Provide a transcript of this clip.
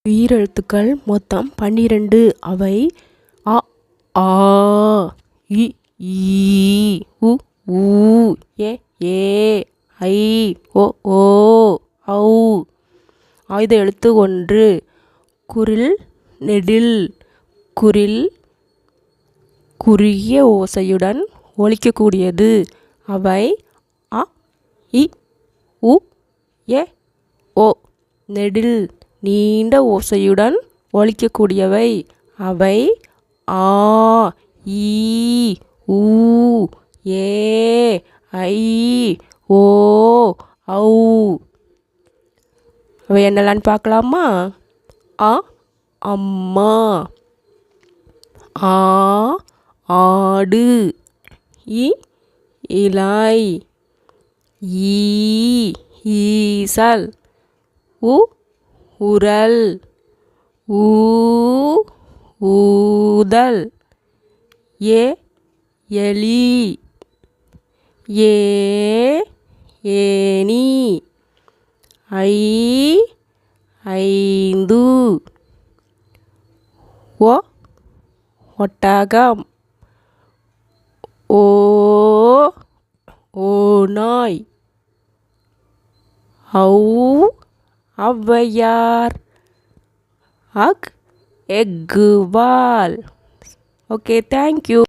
உயிரெழுத்துக்கள் மொத்தம் 12. அவை அ, ஆ, இ, ஈ, உ, ஊ, எ, ஏ, ஐ, ஓ, ஓ, ஔ. ஆயுத எழுத்து 1. குரில் நெடில். குரில் குறுகிய ஓசையுடன் ஒலிக்கக்கூடியது. அவை அ, இ, உ, எ, ஓ. நெடில் நீண்ட ஓசையுடன் ஒலிக்கக்கூடியவை. அவை ஆ, ஈ, ஊ, ஏ, ஐ, ஓ, ஔ. அவை என்னெல்லாம் பார்க்கலாமா? அ, அம்மா. ஆ, ஆடு. இ, இலை. ஈ, ஈசல். உ, உரல். ஊ, ஊதல். ஏ, எலி. ஏ, ஏணி. ஐ, ஐந்து. ஓ, ஒட்டகம். ஓ, ஓநாய். ஔ, ஔவையார். அக், எக்கு வால். Okay, thank you.